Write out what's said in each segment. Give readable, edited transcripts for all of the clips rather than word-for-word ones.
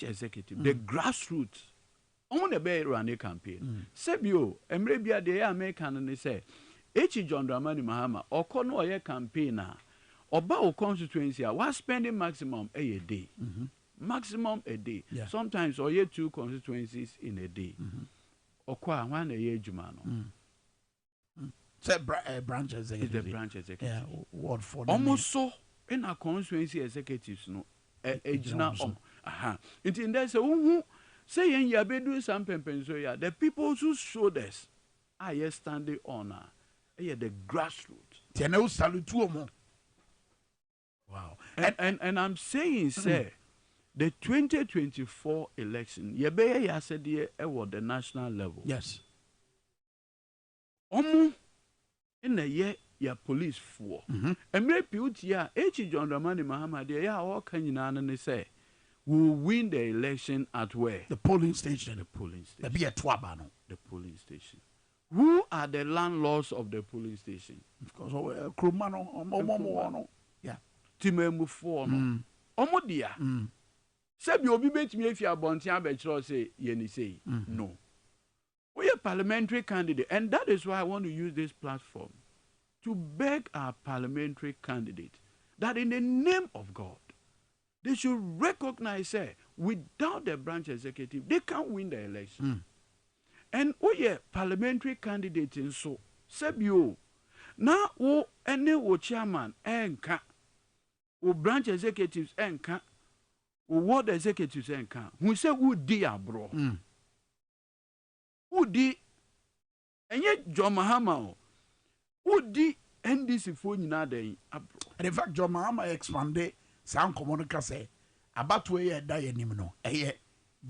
executive, the grassroots, on the bay run a campaign. Sebio, Emrebia de American and they say, H. John Dramani Mahama, or Kono a campaigner, or Bao constituency, was spending maximum a day. Maximum a day. Yeah. Sometimes or 2 constituencies in a day. Or qua 1 a year, Jumano. Branch executive. The branch executive. Yeah, what for? Almost so in our constituency executives, no. Aha. It in there say who say in yabedu some penpensoya. The people who showed us are standing on the grassroots. Tiano salute to. Wow. And I'm saying, say the 2024 election, yebe ya said at the national level. Yes. In the year ya police for. And maybe ya H. John Dramani Mahama de ya all can you say will win the election at where? The polling station. The polling station. There be a Dwabo. The polling station. Who are the landlords of the polling station? Of course, Krumano. Yeah. Timemu for no. Omodia. Sebi obi betimi efia bontia betro say yeni say no. We are parliamentary candidate, and that is why I want to use this platform to beg our parliamentary candidate that in the name of God, they should recognize without the branch executive, they can't win the election. And parliamentary candidate in so Sebio now any chairman enka branch executives enka ward executives enka who say who dia bro. Who di enye John Mahama who di NDC for nyina den abro. And in fact John Mahama expanded sound communica say abato ye da ye nim no eye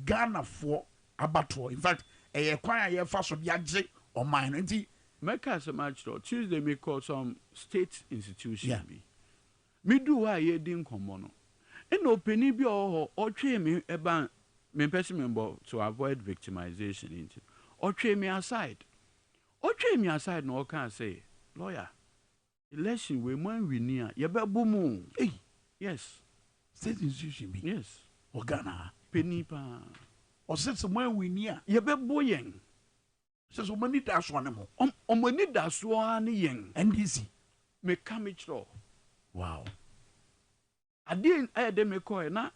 Ghana for abato. In fact eye kwan ye fa so biagye Oman nti make us a match Tuesday me call some state institution bi me do wa ye din komo no en openi bi o twe me eba me person member to avoid victimization into or trade me aside. No can say, lawyer, election we man we near. You bet boom. Hey, yes. State institution be. Yes. Or Ghana. Penny pa. Or said somewhere we near. You bet boying. Says so many dash one more. Money that's one young. NDC. Me come it law. Wow. I didn't add them a coin na.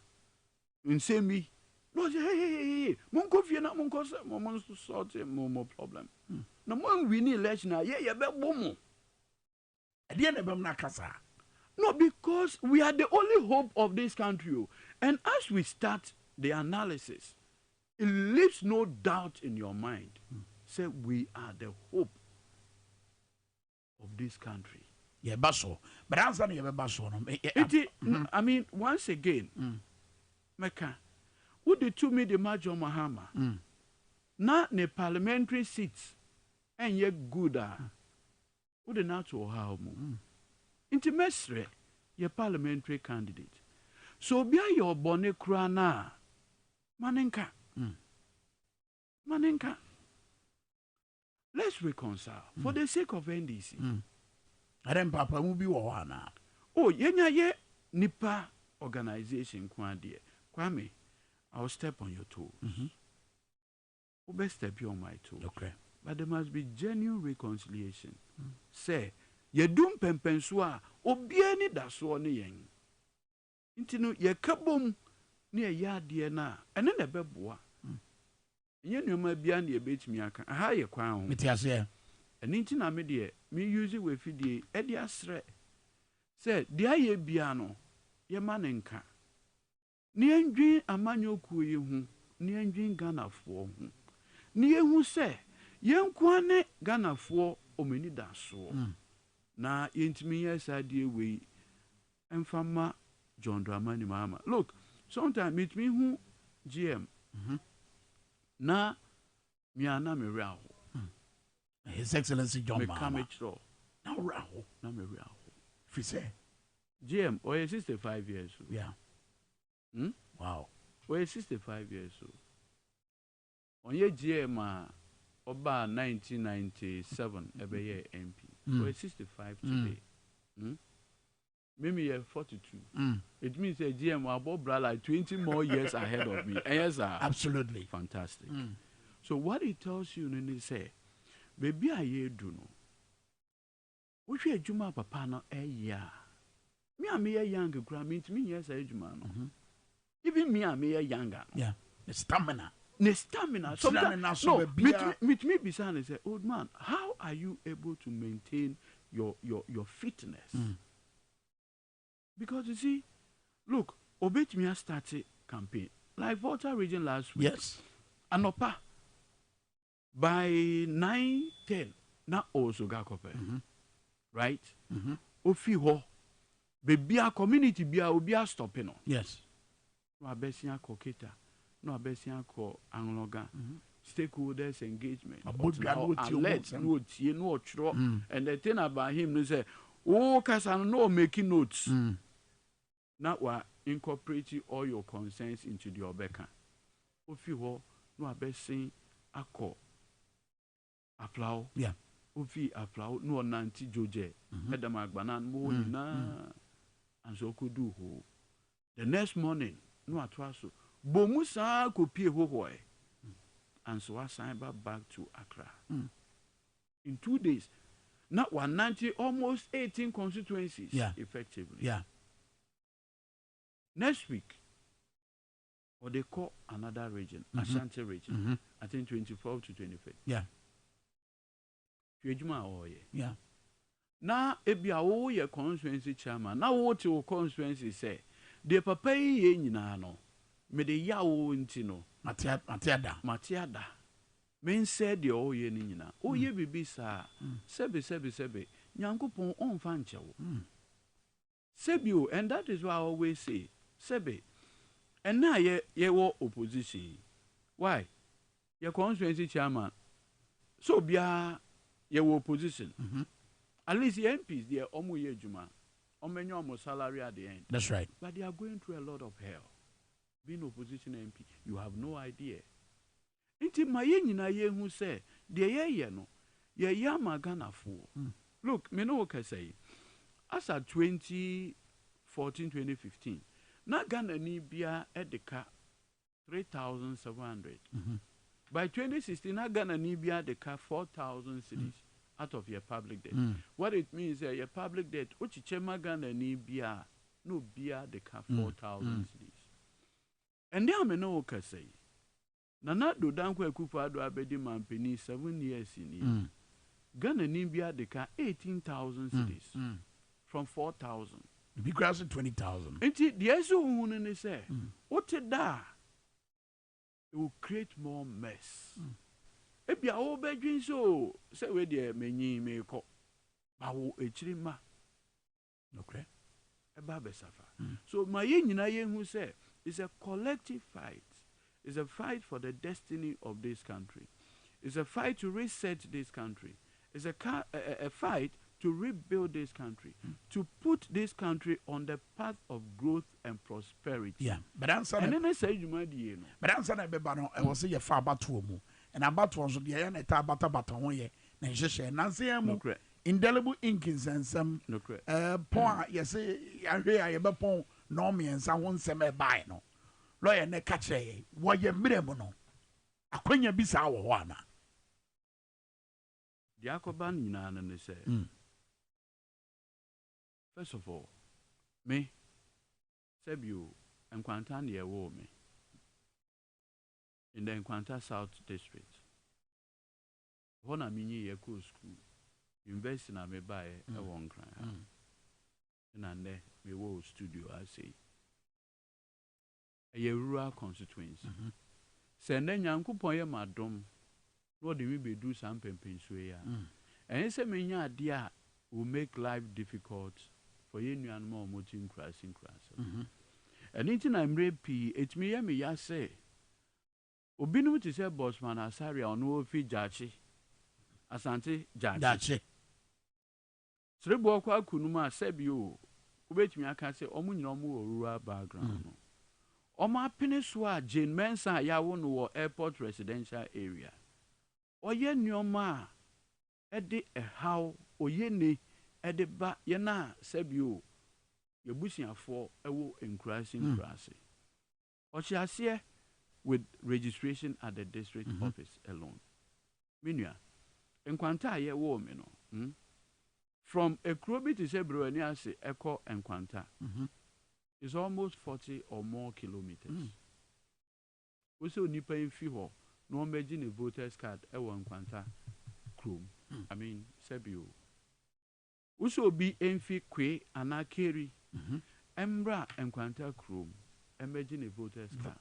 In say me. No, hey, Monko Fiena Monko, Momon sort more problem. No one we need election, yeah, bet boom. At the end of Nakasa. No, because we are the only hope of this country. And as we start the analysis, it leaves no doubt in your mind. Say we are the hope of this country. Yeah, Basso. But answer me, Basso. I mean, once again, Mecca. Who the 2 million Major Mahama? Na ne parliamentary seats and yet good who the natural how into mesre your parliamentary candidate. So be your bonnet crana Manenka. Manenka. Let's reconcile for the sake of NDC. I don't papa will be wana. Oh, yenya ye nipa organization Kwame. I'll step on your toes. Who best step you on my toes? Okay. But there must be genuine reconciliation. Say, ye doom pempensua, obieni da so ni yen. Intinu ye kabum ni a yard na, and then a beboa. Yen you may be on the bait me aka, a higher crown. Mitias, and intina media, me use it with the Edia Sre. Say, the aye biano, ye manenka. Ni endwin amanyo kuye hu ni endwin Ghana fo hu ni ehu se yenkwa ne Ghana fo omeni da so na yentimi yesade we emfama John Dramani Mahama. Look, sometimes meet me hu GM na mi ana me raho His Excellency John Mahama now raho na me raho fi say GM or 65 years old. Yeah. Wow. We're 65 years old. On your GM, about 1997, every year MP. We're 65 today. Maybe 42. It means a GM will like 20 more years ahead of me. Yes, absolutely fantastic. So what it tells you, Nene, say, baby, I do know. Which you Juma Papa no a year. Me, I'm a younger grandmate, me, yes, a Juma. Even me, I'm a younger. Yeah, the stamina. The stamina. Sometimes, no, meet me beside and say, old man, how are you able to maintain your fitness? Because you see, look, Obetmia started campaign like Volta region last week. Yes. Anopa by 9:10 na also gakope. Right? Ofi ho. Baby a community bia obi a stopping no. Yes. No abesia ko Keta. No abesia ko Angloga. Stakeholders engagement. Alert no tie no otro. And the thing about him is say, oh, kasa no making notes. Now we incorporating all your concerns into the obeka. Ofi ho no abesin akọ aflaw. Yeah. Ofi aflaw no nanti joje. Edam agbana mo nyina. And so could do ho. The next morning no atwaso. Bomusa ko pie ho ho. And so I signed back to Accra. In 2 days. Not 190, almost 18 constituencies. Yeah. Effectively. Yeah. Next week, or they call another region, Ashanti region. I think 24 to 25. Yeah. Yeah. Now, if you are your constituency chairman, now what your constituency say? The papa ye no, me de yawo intino. Matiada. Men said the oh ye nina. Oh ye bibi sa. Sebe. Nyankopon on fanchewo. Sebio, and that is why I always say, Sebe. And now ye were opposition. Why? Your constituency chairman. So bia ye were opposition. At least the MPs, they are almost ye juma. Omenyo almost salary at the end. That's right. But they are going through a lot of hell. Being opposition MP, you have no idea. Inti maye nyina ye hu say, de ye no, ye yama Ghana for. Look, me know what I say. As at 2014, 2015, na Ghana ni bia edeka 3,700. By 2016, na Ghana ni bia edeka 4,000 cities out of your public debt. What it means is your public debt, uchi chema Ghana ni bia, no bia edeka 4,000 cities. And then me know what I say. Nana do danko Akufo-Addo abedi mampeni 7 years in Ghana ni bia edeka 18,000 cities. From 4,000. Be grassing 20,000. Inti the issue who say, what da? It will create more mess. If you are all begging so, say where the many may call. Bawo echirima. Okay. Eba safa. So my yen who say it's a collective fight. It's a fight for the destiny of this country. It's a fight to reset this country. It's a fight to rebuild this country, to put this country on the path of growth and prosperity. Yeah, but answer. And then I say you might be but answer na be bano. I was say you far about two mu, and about one so the air na ta bata one ye. Na share na say mu indelible ink in some. No correct. Pon yes say I hear I be pon no me and some one seme buy no. Lawyer ne catch ye. What ye miremo no. Akwenya bisa wo ho ana. The Akoban nyina na say. First of all, me, Sebio, and Quanta near war me in the Nkwanta South District. When I mean ye school, invest in a me buy a one cry. And then me wo studio, I say. A rural constituency. Send then Yanko Poya Madom, what do we do some pimpin? And it's a mania dear will make life difficult. For you and more mountain crossing. And anything I'm rapey, it's me ya say. Obinu to say Bossman Asaria on no fee Jachi. Asante Jachi. Srebo kwa kunuma sebio. Ubet me I can say omunyomu rural background. Oma Peniswa Jane Mensa ya won airport residential area. Oye nyoma edi a how oye ni Edeba yena sebio Yebusiafo ewo nkurase. Ochiasie with registration at the district office alone. Minua, enkwanta ye wo me no. From Ekrobi to Sebroni Ase Eko Enkwanta. It's almost 40 or more kilometers. Also nipa infi ho no imagine a voters card ewo Enkwanta Chrome. I mean Sebio. Also be enfi kwe anakeri. Embra Enkwanta Chrome. Imagine a voters card.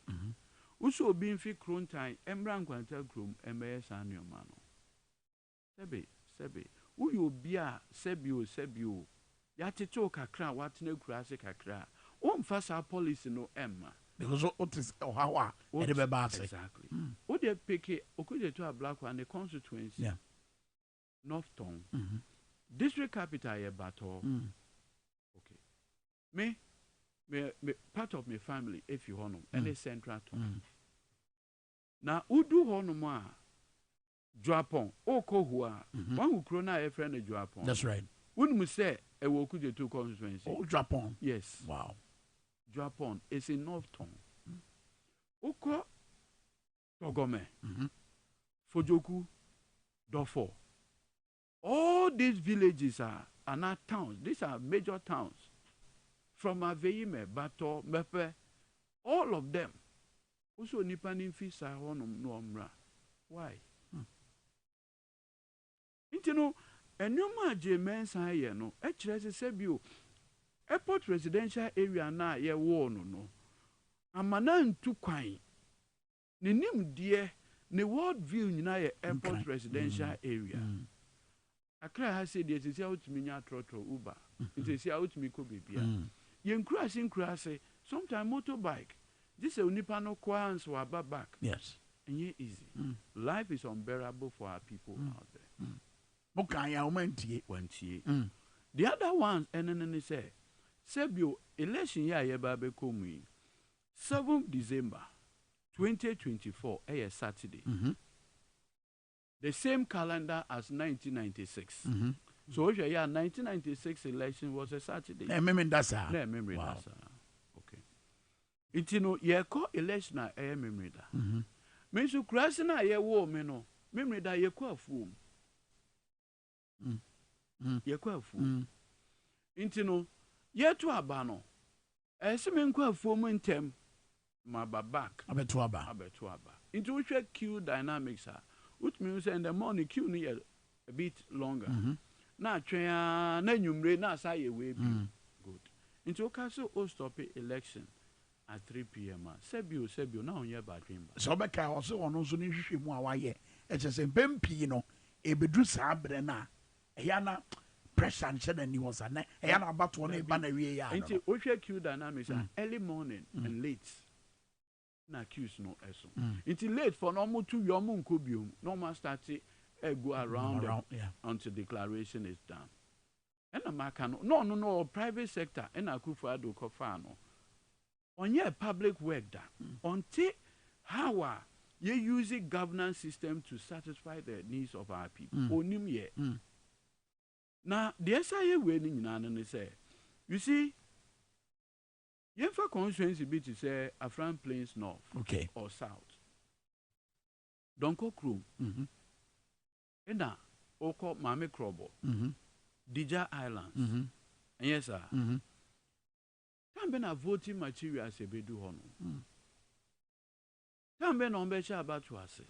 Also be enfi Krontai Embra Enkwanta Chrome MBS annual mano. Sebe. Uyo bia sebio. Yatito kakra watine kurase kakra. Fasa policy no emma. Because what is how exactly. What they pick okude to a black one the constituency. Yeah. North Town. District capital ye Bato. Okay. Me part of my family if you honor and a central town. Now udu honor Dwapon, Okohua, one who crona a friend of Dwapon. That's right. Wouldn't we say a walk with the two constituencies? Oh, Dwapon. Yes. Wow. Dwapon is in North Town. Oko Togome, Fojoku, Dofo. All these villages are not towns. These are major towns. From Aveime, Bato, Mepe, all of them. Also, Nipanin Fisa Honum Nomra. Why? Intino, and no maje mensa ye no, sebio. Airport residential area na ye wo no. Amana ntu kwan. Ne nim de ne world view nyina ye airport residential area. Akra ha say de sisi outumi nya trotro Uber. Sisi outumi ko bebia. Ye nkurase sometimes motorbike. This unipa no kwans wa back. Yes. And ye easy. Life is unbearable for our people out there. The other ones, and then say, Sebio, election year ye babe komi 7th December 2024, a Saturday. The same calendar as 1996. So if year 1996 election was a Saturday. Memory that's okay. It's ye call election a memory da. Me so krasina ye wo me no. Memory da ye kwa fuom. Ye kwa fuom. Intino ye to aba no. Ese me kwa fuom ntem ma ba back. Abeto aba. Into which queue dynamics are. Which means in the morning queue ni a bit longer. Na twa na nyumre na sa ye we bi. Good. Into kaso o stop election at 3 p.m. Sebio na onye ba dream. So beka o se ono so ni hwehwe mu a waye. E che se pempi no e bedu sa abre na eya na pressure and shed and was na eya na abato na ba na wie ya. Into o hwe queue dynamics early morning and late. Na queues no eso. Into late for normal 2 yomu nko biom. Normal start go around until declaration is done. And American no private sector and Akufo-Addo Kofano. On your public work that until how you using governance system to satisfy the needs of our people. Onim ye. Now the SIA winning in say, you see, Yenfa constituency be to say Afran Plains North or South. Donko Krum. Ena oko Mame Krobo. Dija Islands. Yes, sir. Tambe na voting materials ebedu hono. Tambe no mbecha abatu ase.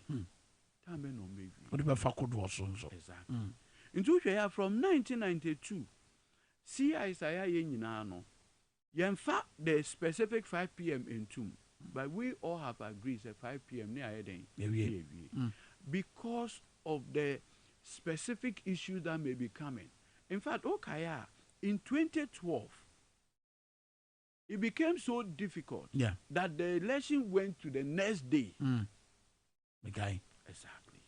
Tambe no mevi. Odi be fakodo osonso. Exactly. Into hwe from 1992. CI saya ye nyina no. Yenfa the specific 5 p.m. in Tum. But we all have agreed that 5 p.m. near Eden. Because of the specific issue that may be coming. In fact, Okaya, in 2012, it became so difficult that the election went to the next day. Okay. Exactly.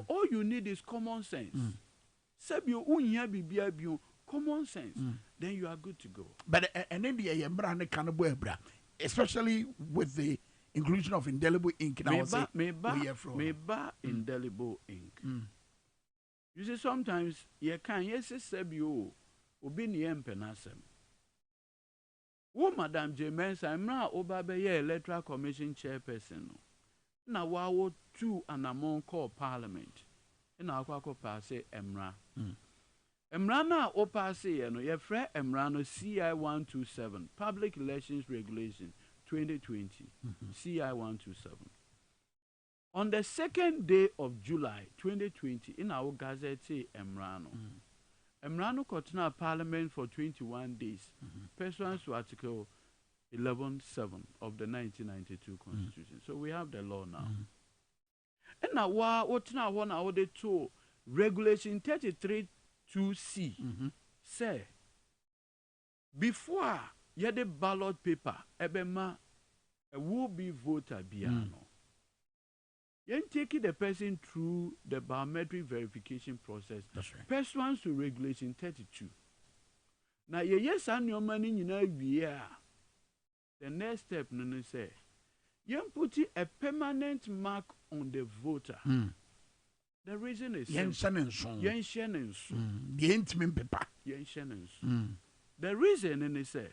All you need is common sense. Common sense. Then you are good to go. But in India, especially with the inclusion of indelible ink. Meba indelible ink. You see, sometimes you can yes sebio obi ni empenasem. wo Madam J. Mensah, mra oba be ye electoral commission chairperson no. Na wa wo two anamon call parliament. Na akwa pass emra. Emra na o pass ye no ye frɛ emra no CI 127 Public Elections Regulation 2020. CI 127. On the 2nd day of July 2020 in our gazette Emrano. Emrano continue Parliament for 21 days. Pursuant to Article 11.7 of the 1992 Constitution. So we have the law now. And now what now one hour the two Regulation 33.2c say before you had the ballot paper ebema a will be voter biano. You take the person through the biometric verification process. That's right. Pursuant to Regulation 32. Now, yes, and your money, you know, the next step, no say, you put a permanent mark on the voter. The reason is Yen Shannon, the intimate paper. The reason is say,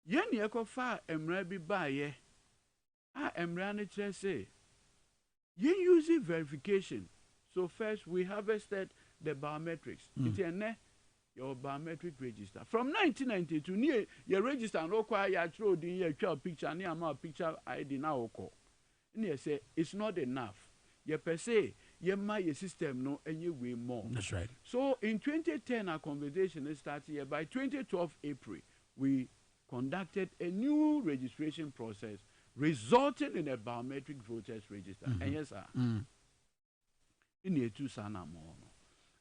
yen yako fa emra bi ba ye, emra ne tre say. You use verification. So first we harvested the biometrics. It's your biometric register. From 1992, near your register no kwa ya throw in your picture, near my picture ID now. And you say it's not enough. You per se, you my system no any way more. That's right. So in 2010 our conversation started here. By 2012 April, we conducted a new registration process resulting in a biometric voters register. And yes, sir. In year two, sana mono.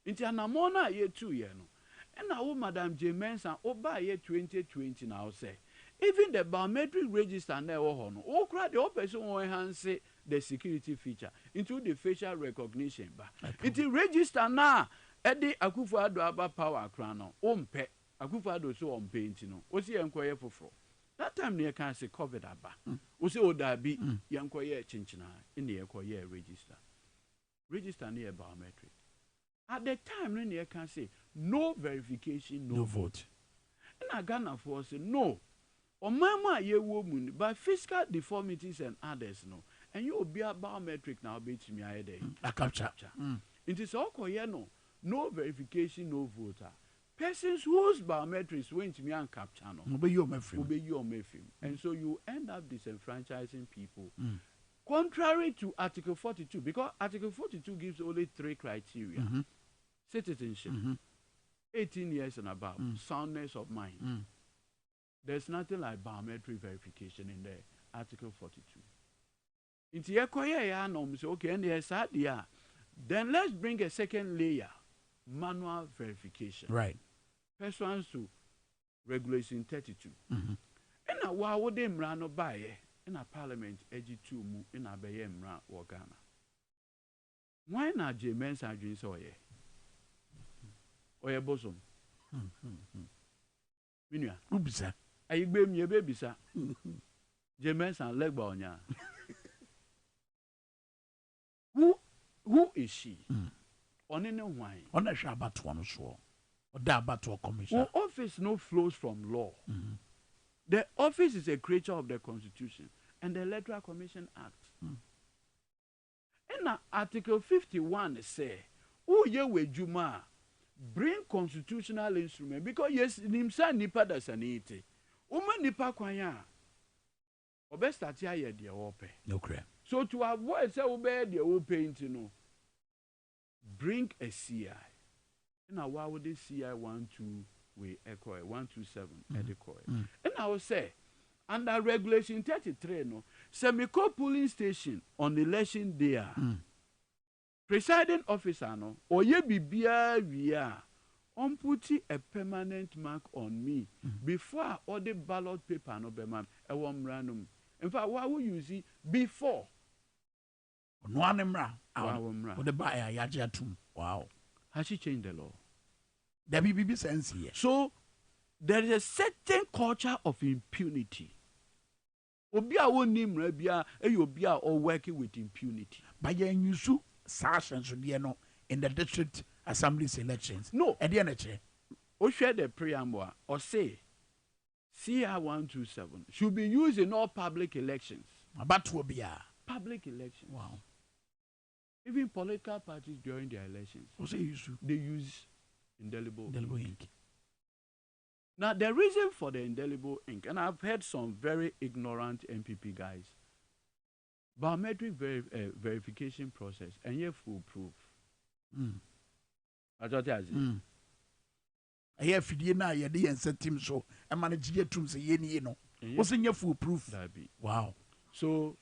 Into anamona year 2 year no. And now, Madam J. Mensah, over year 2020 now say, even the biometric register never hono. Oh, crowd the person will enhance the security feature into the facial recognition. Into register now, Eddie Akufo-Addo aba power crown. Ompe Akufo-Addo so on painting. Osi enquire for fraud. That time near can say COVID aba. Ose odabi yankoye chinchina in the ekoye register. Register near biometric. At the time near can say no verification, no vote. And I Ghana for say no. O mama ye woman by physical deformities and others no. And you will be a biometric now be to me a day. A capture. It is all no verification, no voter. Persons whose biometrics went to me and capture no. Obey your mefim. And so you end up disenfranchising people. Contrary to Article 42, because Article 42 gives only 3 criteria. Citizenship, 18 years and above, soundness of mind. There's nothing like biometric verification in there. Article 42. Into your okay, and yes, then let's bring a second layer, manual verification. Right. Pursuant to Regulation 32. And now, why would they run no buy in a parliament, AG2 mu in a Bayem or Ghana? Why not J. Mensah drinks or ye? Or your bosom? Minia, Ubisa. I blame your baby, sir. J. Mensah leg bone. Who is she? On any wine. On a Shabbat one so. Or that battle commission. Her office no flows from law. The office is a creature of the Constitution and the Electoral Commission Act. And Article 51 say, "Oh, ye we juma bring constitutional instrument because yes, nimsa nipa da sanite. Uma nipa kwanya. Obe start ya ye de ope. Okay. So to avoid say obe de ope no, bring a CI. And why would the CI 12 we echo 127 echo? And I will say, under Regulation 33, no, semi-co polling station on election day, presiding officer no, or ye be via, on put a permanent mark on me before all the ballot paper no be man, a warm random. In fact, why would you see before? No one or the buyer yajatum. Wow. Has she changed the law? There be sense here. So there is a certain culture of impunity. Obia won name Rabia, Obia or working with impunity. But yen you su session should be no in the district assembly's elections. No, at the NHA. Or share the preamble or say CR 127 should be used in all public elections. Abatoɔ biara. Public elections. Wow. Even political parties during their elections, they use indelible ink. Now, the reason for the indelible ink, and I've heard some very ignorant MPP guys, biometric verification process, and yet foolproof. I thought I said. I have fidie na ye de yense team so e manage ye tum se ye ni no. Was in your foolproof. That be. Wow. So,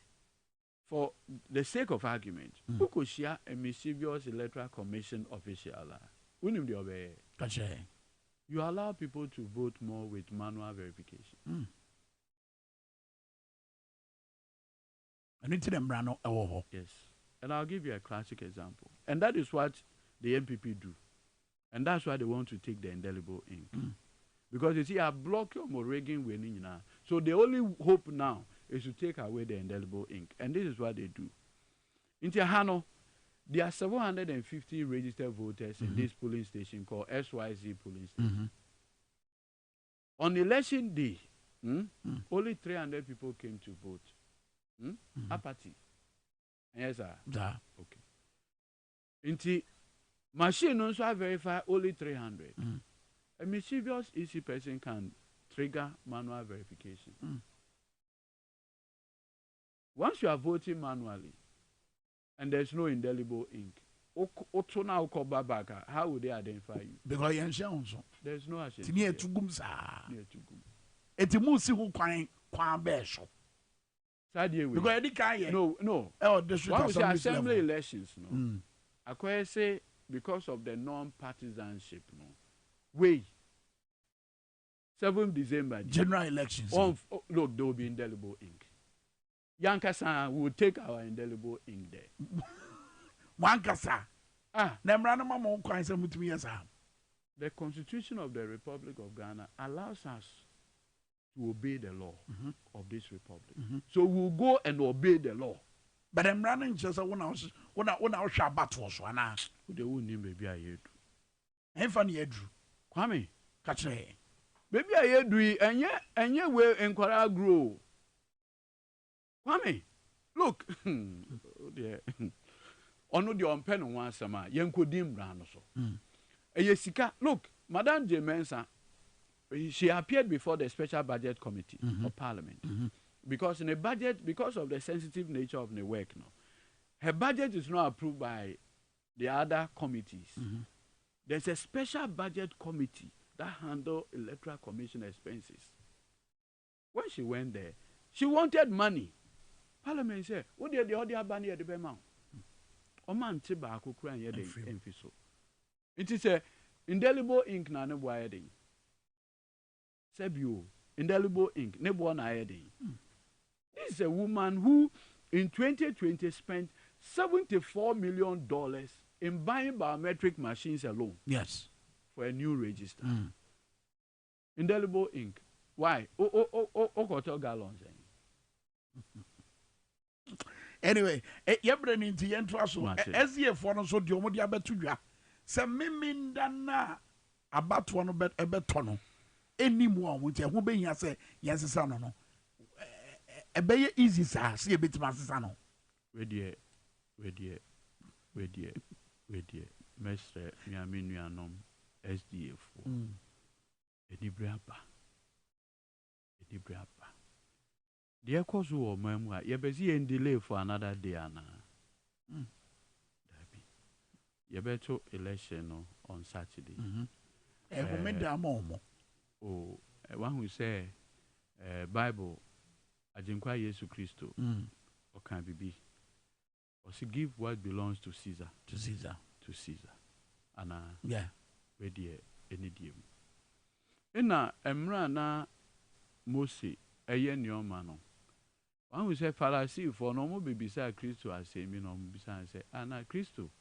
for the sake of argument, who could share a mischievous electoral commission official? You allow people to vote more with manual verification. Yes. And I'll give you a classic example. And that is what the MPP do. And that's why they want to take the indelible ink. Because you see, I block your Moregan winning now. So the only hope now is to take away the indelible ink. And this is what they do. In Tiahano, there are 750 registered voters in this polling station called SYZ polling station. On election day, only 300 people came to vote. Apathy. Yes, sir. Okay. Inti machine also verify only 300. A mischievous easy person can trigger manual verification. Once you are voting manually and there's no indelible ink, how would they identify you? Because there's no assurance. No. Why we say assembly elections? No. I say because of the non-partisanship. No. Wait. 7th December. General elections. Look, there will be indelible ink. Yankasa will take our indelible ink there. Wankasa. The Constitution of the Republic of Ghana allows us to obey the law of this republic. So we'll go and obey the law. But I'm running just when I was Shabbat was one. They won't name baby I do. And funny, Andrew. Kwame, catch me. Baby I do, and yet we'll inquire grow. Kwame, look. Oh dear. Ono the on pen one sama, Yanko dim brand so. Yesika, look, Madame J. Mensa, she appeared before the Special Budget Committee of Parliament. Because in a budget, because of the sensitive nature of the work now, her budget is not approved by the other committees. There's a special budget committee that handle electoral commission expenses. When she went there, she wanted money. Parliament said, what did the other banner at the Bemau? Oman Tiba Kukra and Yedin Enfiso. It is a indelible ink na nebo ayedin. Sebio, indelible ink, nebo na ayedin. This is a woman who in 2020 spent $74 million in buying biometric machines alone. Yes. For a new register. Indelible ink. Why? Hotel gallons. Anyway, you're bringing to Yentraso. As ye for so Diomodia Betuja. Some memin dana about one bet a betono. Any more with a woman, yes, yes, son. No. A bay easy, sir. See a bit, Master Sano. With ye, Mestre, Miaminuanum, SDF. Edibrapa. Dear cause or memoir, ye busy and delay for another day, Anna. You better election on Saturday. Oh, one who say Bible, Ajinkwa Yesu Christo, or can be, or she give what belongs to Caesar, and yeah, ready any diem. Ina Emra na Mose, a yen your mano. One who say Pharisee for no more be beside Christo, I say, me no beside say, Anna Christo.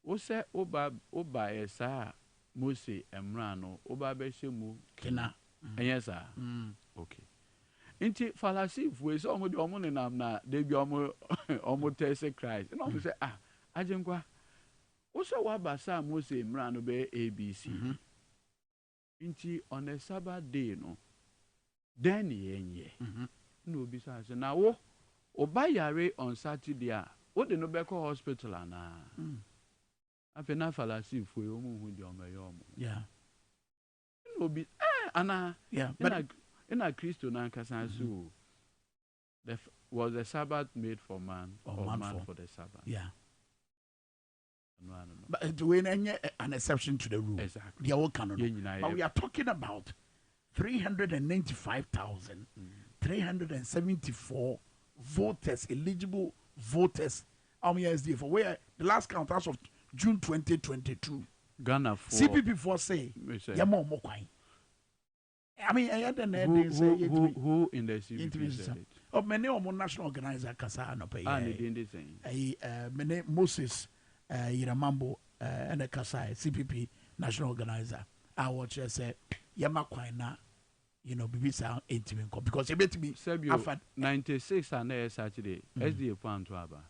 Ose oba esa Mose Emrano oba beshemu kina yes sir okay inti fallacy we so omo de omo nenam na de bi omo tese Christ no say ajenkwa ose wa basa Mose Emrano be ABC inti on a Sabbath day no then yenye no be say na wo oba yare on Saturday wo de no be call hospital ana afi na falasi fo yo mu hu de o me yo yeah no be ana yeah but in a Christo na nkasa so was the Sabbath made for man or man for the Sabbath? Yeah. No. But we an exception to the rule. Exactly. They all canon. But we are talking about 395,374 voters, eligible voters. SDA for where the last count as of June 2022. Ghana for CPP for say, I mean, I had who in the CPP said it? Oh, many of my national organizer Kasa no pay. Many Moses Yiramambo and a Kasai CPP national organizer. I watch say Yama Kwaina, BBC intimate because it bet me 96 and a Saturday SDA point to Aba.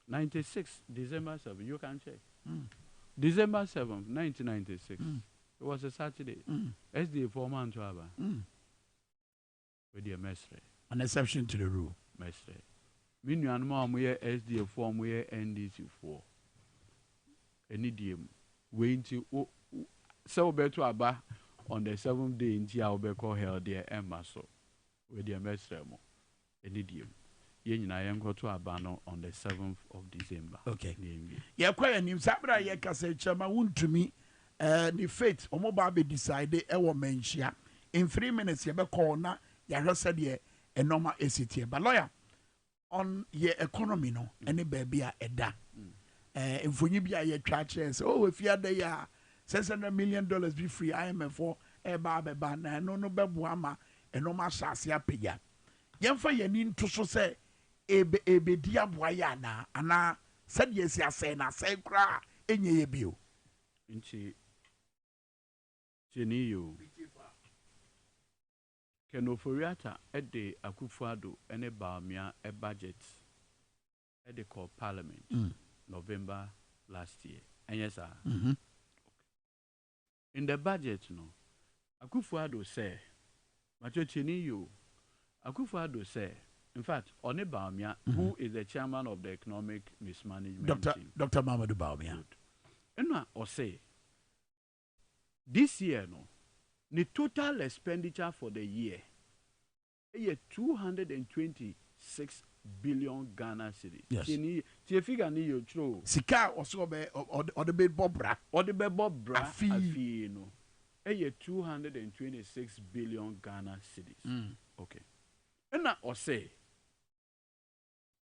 96 December 7. You can check. December 7th, 1996. It was a Saturday. SDA 4 months to Aba. With the mestre. An exception to the rule. Mestre. Meanwhile, mom, we are SDA 4, we are NDC 4. Any DM. Wait till so better Aba on the 7th day in Tia Obeko held there and Maso. With the mestre. Any DM. I am going to Abano on the 7th of December. Okay. Yeah, quite a new Sabra Yakase Chama won't to me. The fate or mobile be decided ever mention in 3 minutes. You have corner, you said ye a normal ACT. But lawyer on your economy, no, any baby a da. If you be a churches, oh, if you are there, $600 million be free, IMF for a barber ban, no babuama, and no más sasia paya. Young for your need to so say. Ebe dia boya na ana said yes ya say na say kra enye bio nti cheniyo kenoforiata ede akufuado ene baamia e budget ede call parliament November last year and yes sir in the budget no akufuado say macho cheniyo akufuado say. In fact, Oni Baumia, who is the chairman of the economic mismanagement team. Dr. Mamadou Baumia. And I say, this year, the total expenditure for the year is 226 billion Ghana cedis. Yes. The figure ni you throw. Sika also be or the bed bobra. Or the bed bobra. Afi no. 226 billion Ghana cedis. Okay. And I say.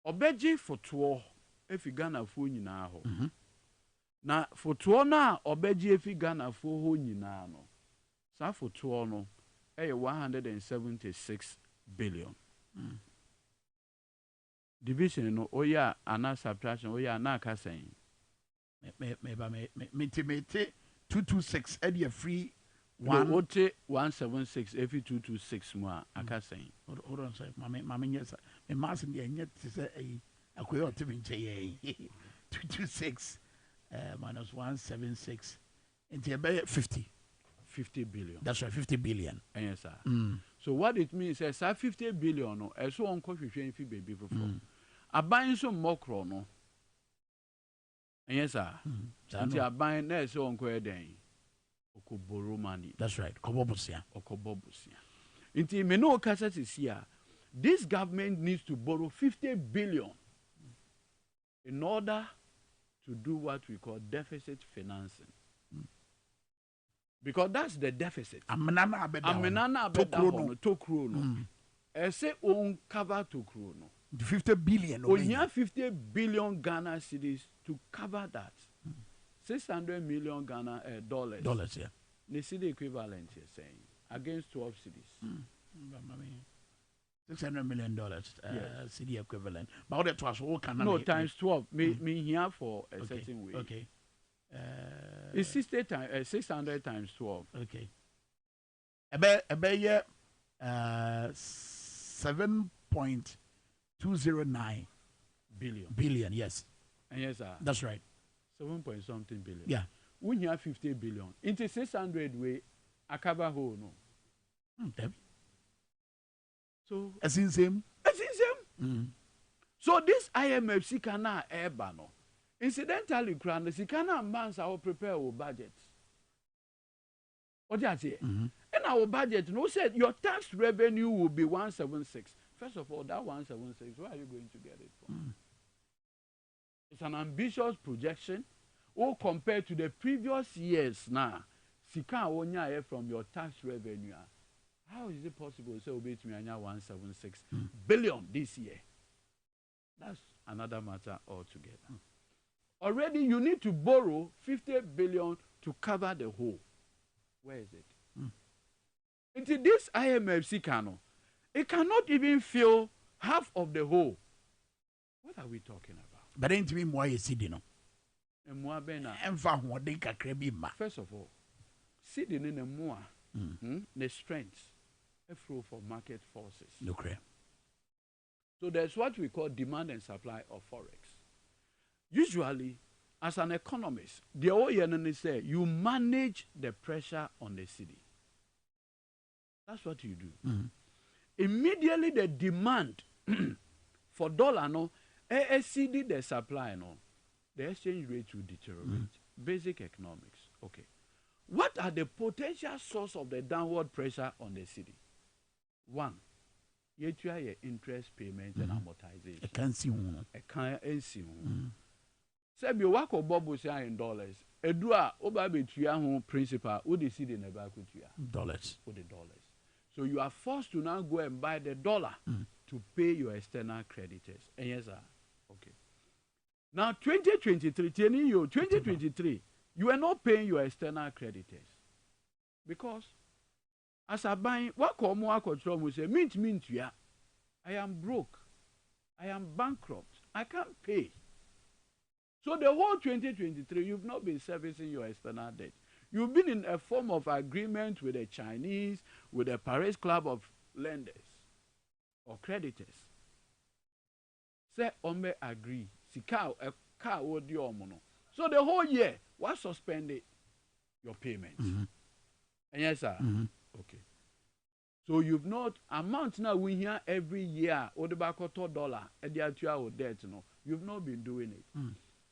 Obeji foto efi Ghana fo nyina ho na foto na obeji efi Ghana fo ho nyina no sa foto no 176 billion division no oya ana subtraction oya na akasen me 226 e dey free 176 every 226 more akasen. Hold on, sir. Mama, yes, me mass in the yet to say a queer to be 226 minus 176 into about 50 billion. That's right, 50 billion. Yes, sir. So what it means is 50 billion no, as so on coffee train fee baby perform. A buying some more chrono. Yes, sir. Until a buying there so on queer day. Oko borrow money. That's right. Kobobusia. Inti me no cassette is here. This government needs to borrow 50 billion in order to do what we call deficit financing. Because that's the deficit. Amenana abeda tokro. Ese on cover tokro no. 50 billion. Onya 50 billion Ghana cedis to cover that. 600 million Ghana dollars. Dollars, yeah. The city equivalent you're saying against 12 cities. $600 million city equivalent. But that was all kind of no times 12. Me here for a certain way. Okay. It's 600 times 12. Okay. About 7.209 billion. Yes. And yes, sir. That's right. 7 point something billion. Yeah. We have 50 billion. Into 600 way Akaba ho no. So as in same. So this IMF sikana eba no. Incidentally, Kran the sikana man's our prepare our budget. What you say? And our budget, no said your tax revenue will be 176. First of all, that 176, where are you going to get it from? It's an ambitious projection. Or compared to the previous years now, sika onya from your tax revenue. How is it possible to say obey to me 176 billion this year? That's another matter altogether. Already you need to borrow 50 billion to cover the whole. Where is it? Into this IMF Sikano, it cannot even fill half of the whole. What are we talking about? But ain't me more no. First of all, sitting in a more the strength flow for market forces. Okay. So there's what we call demand and supply of forex. Usually, as an economist, the OEN say you manage the pressure on the city. That's what you do. Immediately the demand for dollar no exceeded the supply no, the exchange rate will deteriorate. Basic economics. Okay. What are the potential source of the downward pressure on the city? One, you try your interest payments and amortization. I can't see one. I can't see one. Say be work or bubble say in dollars. Edua oba betua ho principal wo the city na ba kutua. Dollars. For the dollars. So you are forced to now go and buy the dollar to pay your external creditors. And yes, sir. Okay. Now 2023, you are not paying your external creditors. Because as I buy what come control say mint ya. I am broke. I am bankrupt. I can't pay. So the whole 2023, you've not been servicing your external debt. You've been in a form of agreement with the Chinese, with the Paris Club of Lenders or creditors. Say, Ome agree. Sika a car would your mono. So the whole year, what suspended your payments? And yes, sir. Okay. So you've not amount now we hear every year or the back of $2 at the actual debt. No, you've not been doing it.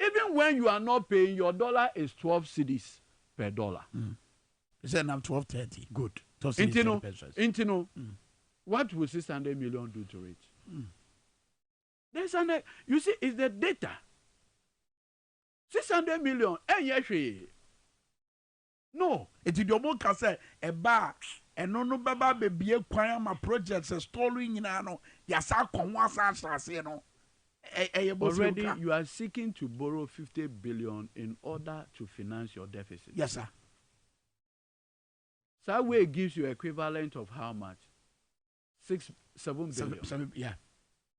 Even when you are not paying, your dollar is 12 cedis per dollar. Is that now 12.30? Good. Intino. What will 600 million do to it? There's an, you see, it's the data. 600 million. No. It is your mom can say a bar and no baba baby acquire my projects and storing in ano. Yasa Konwasa, you know. Already, you are seeking to borrow 50 billion in order to finance your deficit. Yes, sir. So that way gives you equivalent of how much? 7 billion. Yeah.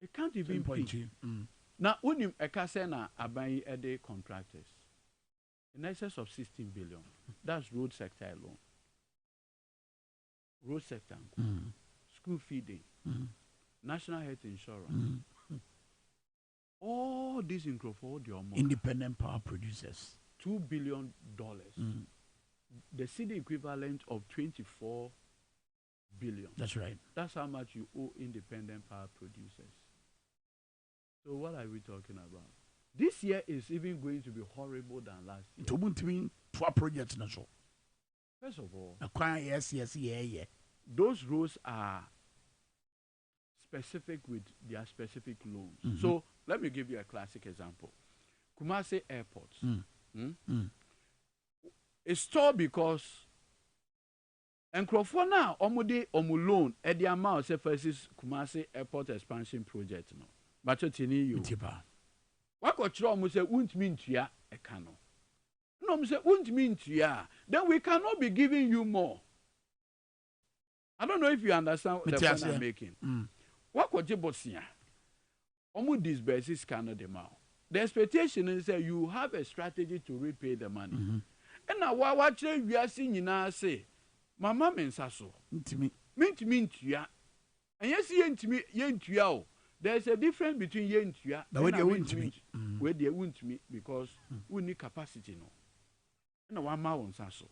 It can't even pay. Now, when you are buying contractors, in excess of 16 billion, that's road sector alone. Road sector, school feeding, national health insurance. All these independent power producers. $2 billion. The city equivalent of 24 billion. That's right. That's how much you owe independent power producers. So what are we talking about? This year is even going to be horrible than last year. First of all, those roads are specific with their specific loans. So let me give you a classic example. Kumasi Airport. It's tall because Nkrofo now omude loan at the amount say versus Kumasi Airport expansion project no. But tini you. What kochro omu say untimi ntua eka no. No omu say untimi ntua. Then we cannot be giving you more. I don't know if you understand the point I'm making. What koche bosia? Omu disburses cannot the amount. The expectation is that you have a strategy to repay the money. And now what we are seeing in say, Mama mensaso. Mint ntua. And yes, yentua. There's a difference between yentua and where they won't me because we need capacity no. And one ma wonsaso.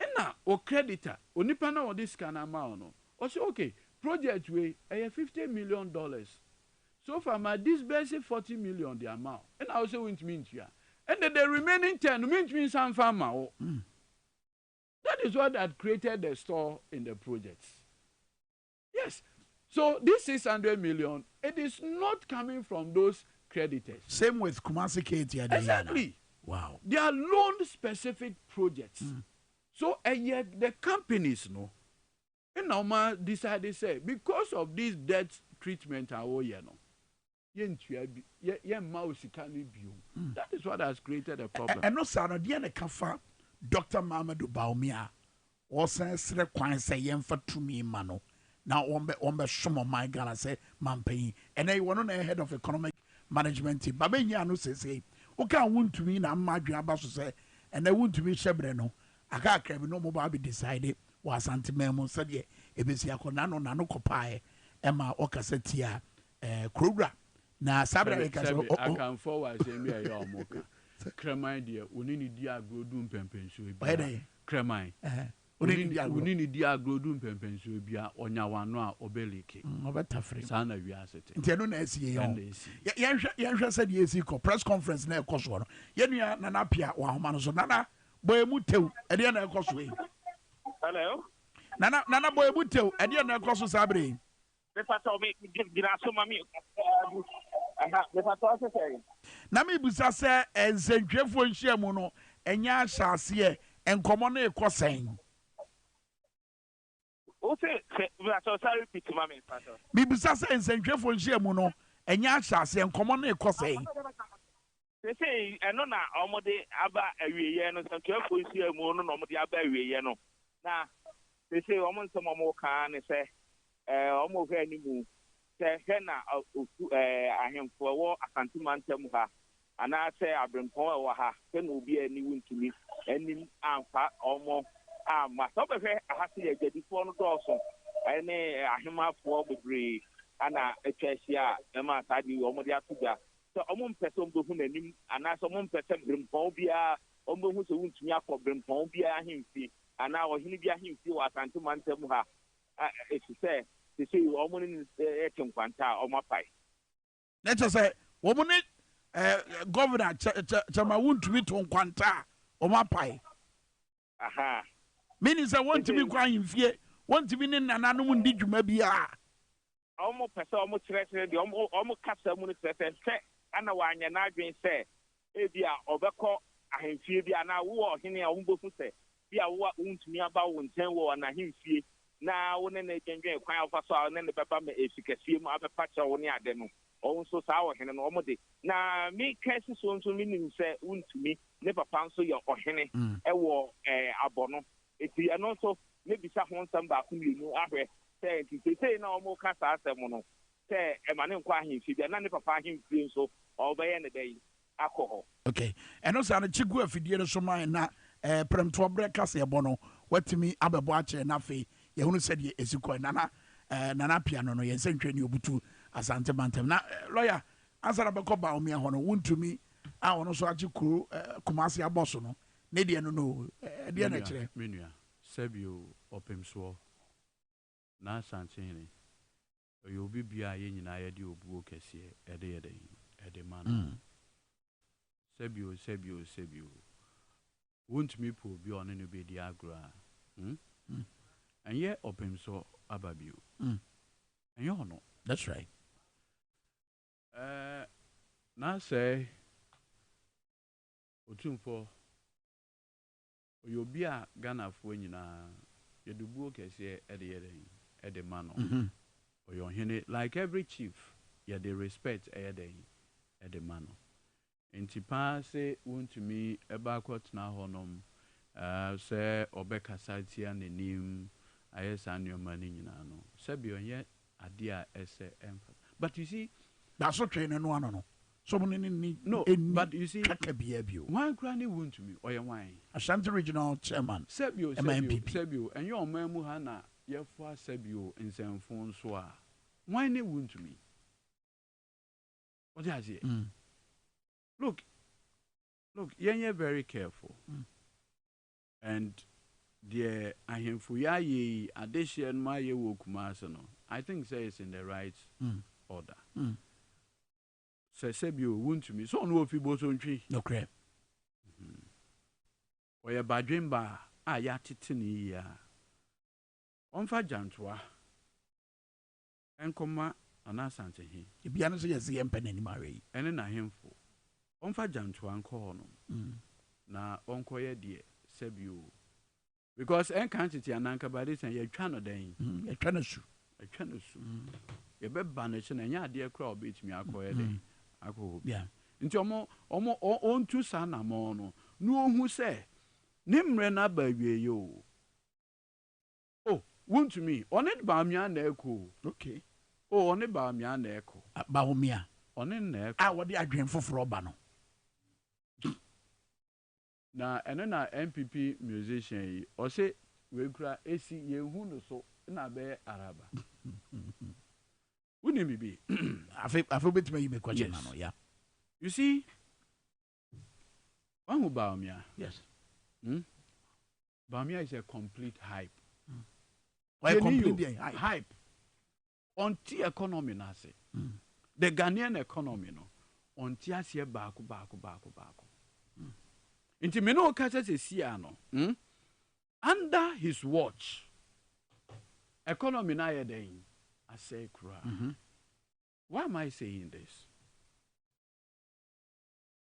Ena o creditor onipa na o this can amount no. O say okay, project we $50 million. So far my disburse 40 million the amount. And I also went mean to ya. And then the remaining 10 means some farmer. That is what had created the store in the projects. Yes. So this 600 million, it is not coming from those creditors. Same with Kumasi Katie. Exactly. Wow. They are loan specific projects. So yet the companies know. And Oman decided say because of this debt treatment that is what has created a problem. And no sir, the kafa Dr. Mamadou Baumia or says kwan say yen for to me mano. Now ombe shomo my gala say mampay. And I want on head of economic management team. Babenya no say okay want to me na madua baso say and I want to be shebreno. Aka krebe no mobile be decided was anti-memo said ye ebesi akona no nano kopae ema okasetia krobra na sabra I can forward say me ayo moka kremai dia onini dia agrodu mpempenso bia kremai onini dia agrodu mpempenso bia onyawano a obelike obetafre sana wiasete nteno na asie yenhwe said ye esi ko press conference na ekoso no yenua nana pia wa homa no so nana boyemu tew ede na ekoso we hello nana boyemu tew ede na ekoso sabre na me busa se ensentwefo nhyiamu no enya ahyase enkomo na ekosen o se sorry repeat mami me busa se ensentwefo nhyiamu no enya ahyase enkomo na ekosen say eno na omode aba awieye no ensentwefo nhyiamu no na omode aba awieye no na say omo nsem omo kan ne se omo hwe animu se na ahemfo wo asantimantem ha ana se abrempon wo ha se na obi ani wuntumi anim amfa omo ama so be hwe ahase ya gadifo no dooso ene ahemafo bebre ana etwahia ema sadi omo de atuga so omo mpese omo hu nanim ana so omo mpese brempon bia omo hu se wuntumi akọ brempon bia ahemfi ana ohini bia ahemfi wo asantimantem ha se say woman etin kwanta o mapai let us say woman governor chama wuntumi to kwanta o mapai aha meaning say want to be kwan yimfie want to be ne nananom ndi dwuma bia o mo pese o mo trese de o mo kasa mu ne trese se ana wanya na adwen se e bia obekọ ahemfie bia na wo ohene a wo mbofu se bia wo wuntumi aba wo nten wo na ahemfie na wone na gengen kwan afa so a ne beba me efikasie mu abepa cha woni ade no o nso sa ohene no omode na me kesi so nso me nim se wuntumi ne papa nso ye ohene ewo abono eti eno nso me bisa ho nsam ba ku mienu ahwe se enti na omo ka sa asem no se e ma ne nkwa ahemfi bia na ne papa ahemfi nso obeye ne dai akọ okay eno sa na chigu afidie no so man na premto breka se ebono watimi abebo ache na fe yehunu said ye esiko nana piano no yensentwe ni obutu asante bantem na lawyer answer be ko ba omi ho no wuntumi a wono so age kuro Kumasi aboso no ne de no de na kire menua sabio opemso na asante ni oyo bibia ye nyina ye de obuo kese ede man sabio wuntumi po bi ono no be di agra and yet open so ababio and you know that's right now say otumfo oyobi a Ghana fo nyina yedubuo kese ede mano oyohene like every chief they respect ede mano entipa say wuntumi eba kwotna honom say obekasa tia nenim ayesa nyoma ni nyina no sabi onye ade a ese emfa but you see that's so train no ano so ni no but you see kaka bia bio one granny won to me oye wan Ashanti regional chairman sabio and your mamu ha na yefo sabio nsemfo nso a wan ne won to me what is it look you're very careful and the ahemfuya ye addition my ye wokumasano. I think say it's in the right order. Say you won't to me. So no if you both on tree. No crap. Or your badrimba ayatitini ya. Onfa jantwa. Enkoma anasante he. If you answer yes, the empen any marry. Ene na hemfo. Onfa jantwa anko no. Na onko ye die sebio. Because enkantiti ananka badi sen ye twa no den. Ye twa no su. Ye twa no su. Ye be banish na nya ade kra obetimi akoye den. Akọ. Yeah. Nti omo ontu sa na mo no. Nu ohu se nimre na ba wie yo. Oh, won't to me. On it ba mia na eko. Okay. Oh, on it ba mia na eko. Ba homia. On it na eko. Ah, what the adwen foforo ba no. Na ene na MPP musician yi. O se we kura esi ye hu no so na be araba. Wouldn't me be? I feel bit me question no, yeah. You see, one who Baumia. Yes. Baumia is a complete hype. Why complete hype? On the economy na say. The Ghanaian economy no. On the asie baako. Inti me no kasa se sia no. Under his watch, economy na ye den. I say, why am I saying this?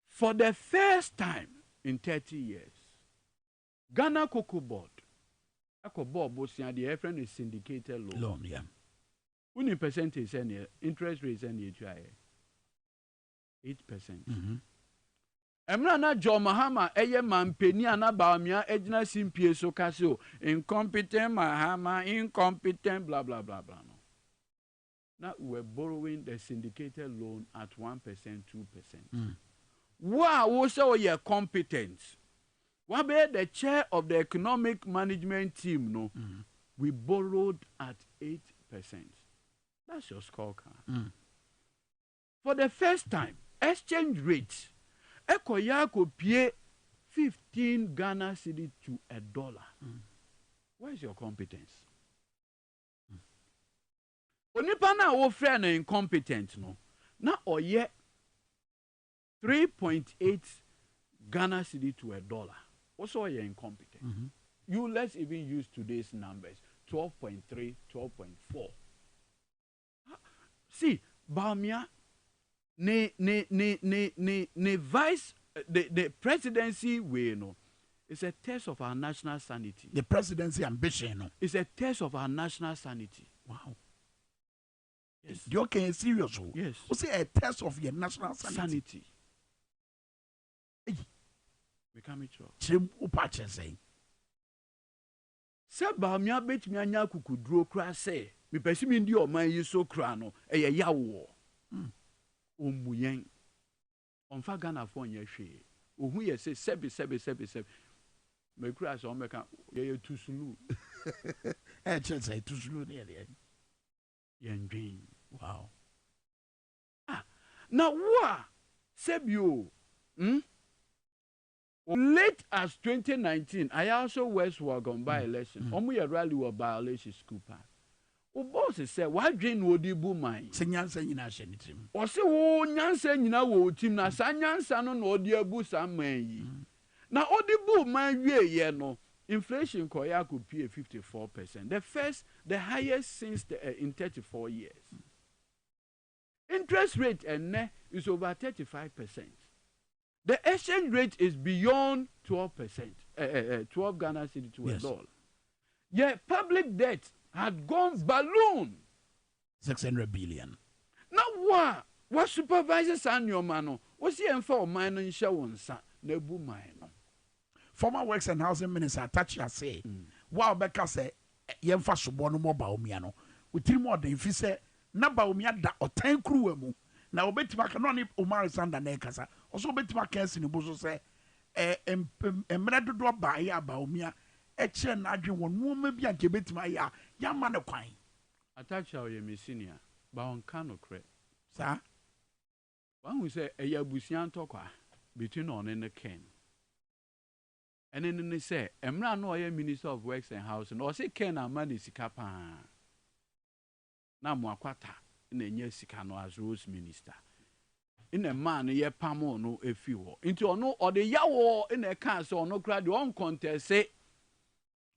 For the first time in 30 years, Ghana Cocoa Board, Eco Board, the friend is syndicated loan. Yeah. When in percentage, interest rates and 8%. Emra na John Mahama eye mampeni ana baamia ejina simpie so kasio incompetent Mahama incompetent blah blah blah blah no. Now we're borrowing the syndicated loan at 1%, 2%. Wow, also you're competent. What be the chair of the economic management team? No, we borrowed at 8%. That's your scorecard. For the first time, exchange rate, Ekoyako pay 15 Ghana cedi to $1. Where is your competence? Onipa na wo frɛ no incompetent no na ɔyɛ 3.8 Ghana cedi to $1. Also ɔyɛ incompetent. You let's even use today's numbers 12.3, 12.4. See, Baumia ne vice the presidency way no. It's a test of our national sanity. The presidency ambition no. It's a test of our national sanity. Wow. Yes. You okay serious? Yes. What's a test of your national sanity? We can't be sure. Chim upache say. Se Baumia betimi anya kukuduro kra say me pesimi ndi oman yi so kra no eye yawo. Omuyen. Onfa Ghana fo nya hwe. Ohu ye say sebi. Me kra so meka ye tusulu. Just say tusulu ne ye. Yendwin. Wow. Now what? Sebio. Late as 2019, I also West Wagon by election. Omu rally were by election school park. O boss said, why drain would you boom mine? Senyansa nyina hye ne tim. O se wo nyansa nyina wo tim na sa nyansa no na odi abu sa man yi. Na odi bu man wie ye no. Inflation koya could pay 54%. The highest since in 34 years. Interest rate is over 35%. The exchange rate is beyond 12%. 12 Ghana cedi to $1. Yet public debt had gone balloon. 600 billion. Now what supervises on your man? What's the for mine in Shawonsa? Nebu mine. Former Works and Housing Minister Tachi say, wow, Becca say, Yemfa Subono mo Baumia no. Within more than if he say, na Baumia da or 10 crew mu. Na obetima ka no ni Oman Atenase na ekasa. Also obetima ka esi ni boso say, emre dodo ba ya Baumia e che na adwen won no ma bia nke betima ya ma ne kwan. Atacha o ye me senior, ba on kan okre. Sa? One who say e ya busian tokwa between on and Ken. And then they say, Emra no I Minister of Works and Housing, or say Ken Amani Sikapa. Na Mwakwata, in a year Sikano as Rose Minister. In a man, ye pamo no a few. Into no or the yawo in a castle or no crowd one contest say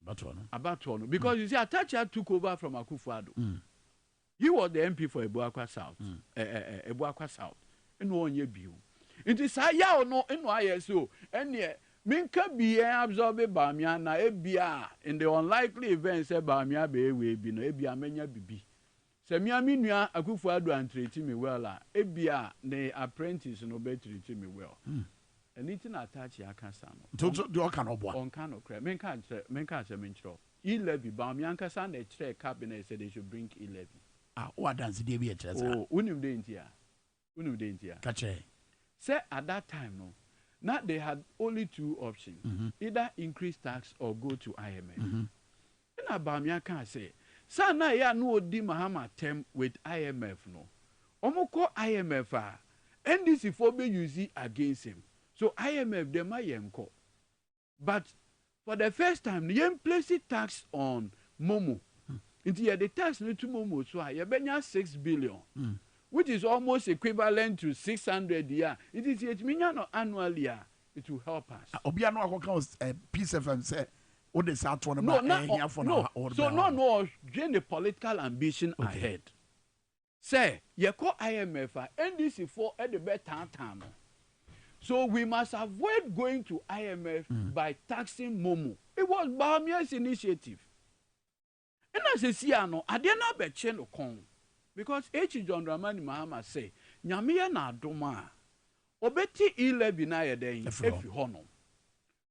about one. Because you see, Atacha took over from Akufo-Addo. He was the MP for Ebuakwa South. Ebuakwa South. And 1 year bill. It is a yaw no in YSO. And yet. Minka be absorbed Bamia na ebia in the unlikely event say Bamia be we be no ebia menya bibi. Se mi aminua Akufo-Addo and treat me well ebia the apprentice no be treat me well. Anything attach ya kasa no. To do kan obwa. On kan okra. Menka se menchro. E-levy Bamia kasa na tre cabinet said they should bring e-levy. What dance dey be a chesa. Oh, unim de ntia. Kache. Say at that time no. Now they had only 2 options. Either increase tax or go to IMF. And Abamia can say, Sana ya no di Mahama term with IMF no. Omoko IMF NDC for be use against him. So IMF they might yenko. But for the first time, they place tax on Momo. Into the tax no to Momo so you benya 6 billion. Which is almost equivalent to 600 year. It is yet no annually. It will help us. Obia no akon Peace FM say what is that one about no gain the political ambition ahead. Say ye call IMF NDC for at the better time. So we must avoid going to IMF by taxing Momo. It was Bamia's initiative. And as a Siano, I did not be chen kon. Because H. John Dramani Mahama say, Nyamiya na doma, obeti e-levy na yeden efi hono.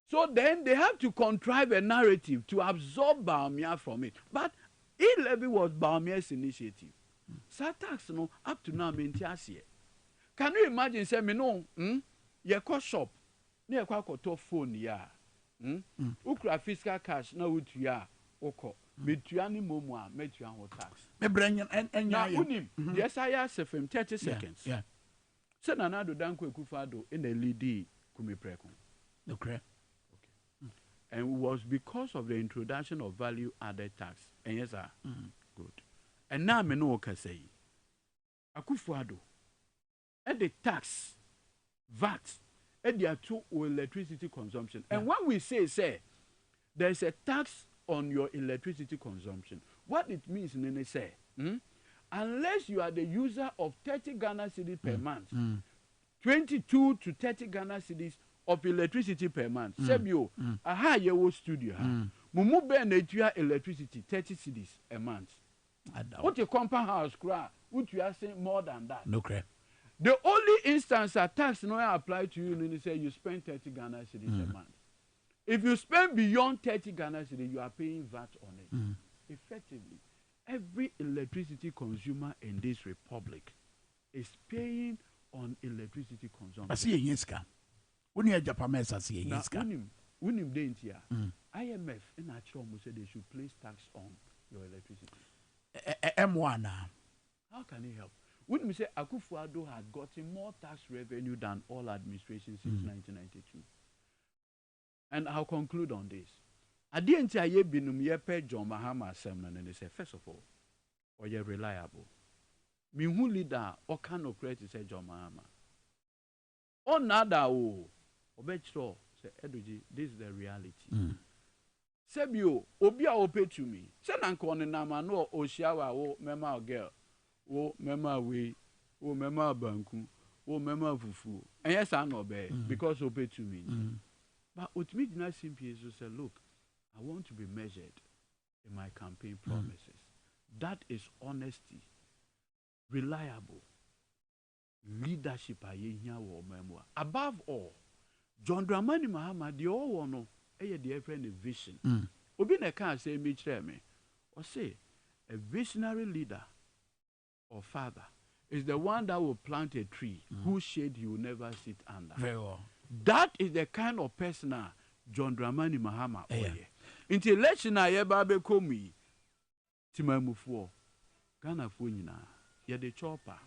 So then they have to contrive a narrative to absorb Bawumia from it. But e-levy was Bawumia's initiative. Sa tax no up to now maintain. Can you imagine say me no, ye ko shop, ne kwa koto phone ya. Ukra fiscal cash na utuya oko. Metuani momwa metuan ho tax. Me brenyan en na unim. Yes I ask him 30 seconds. Yeah. So Nanado Danko Akufo-Addo in the lead kumi preko. Okay. And it was because of the introduction of value added tax. And yes sir. Good. And now me no ka say Akufo-Addo and the tax VAT and their to electricity consumption. And when we say there's a tax on your electricity consumption. What it means, Nene say, unless you are the user of 30 Ghana cedis per month, 22 to 30 Ghana cedis of electricity per month. Sebio, aha yewo studio ha. Mumu be netua electricity 30 cedis a month. What a compound house cry, would you are saying more than that? No crap. The only instance a tax no apply to you, Nene say you spend 30 Ghana cedis a month. If you spend beyond 30 Ghana cedis, you are paying VAT on it. Effectively, every electricity consumer in this republic is paying on electricity consumption. I see a yeska. When you Japanese, I see a yeska. Unim dentia. IMF in actual said they should place tax on your electricity. M1. How can it help? Wouldn't we say Akufo-Addo had gotten more tax revenue than all administrations since 1992? And I'll conclude on this. I didn't say ye binum ye pe John Mahama Assembly and they say, first of all, or ye reliable. Me who leader or can of credit say John Mahama. Or nada o betro say Eduji, this is the reality. Sebio, obia ope to me. Send uncle on nama no oshiawa o mema girl, o mema we, o mema banku, o mema fufu. And yes, I know be because ope to me. But with me, not simply to say, look, I want to be measured in my campaign promises. That is honesty, reliable leadership. Above all, John Dramani Mahama, the all one, the friend vision. Obi ne can say me or say a visionary leader or father is the one that will plant a tree whose shade you will never sit under. Very well. That is the kind of person John Dramani Mahama Into election I babe komi timamufuo Ghana fo nyina ye de chopper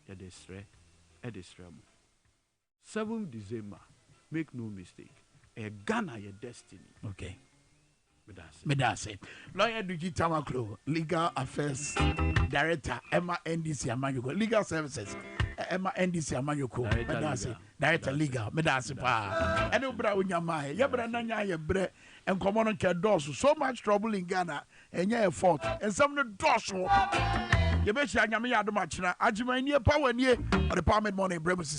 ye de sre e de sremo 7 December, make no mistake, Ghana your destiny. Okay. Medase. Lawyer Duji Tamaklo, Legal Affairs Director, Emma NDC Amanyoko, Legal Services, Emma NDC Amanyoko, Medase, Director Legal, Medase Pa. And Ubra Unyamai, Yabra Nanya, Yabre, and Common Care Dosu. So much trouble in Ghana, and yeah, fought, and some of the Dosu. Yabesha Yamia Domachina, Ajimania Power near, or the Parliament money, Bremus,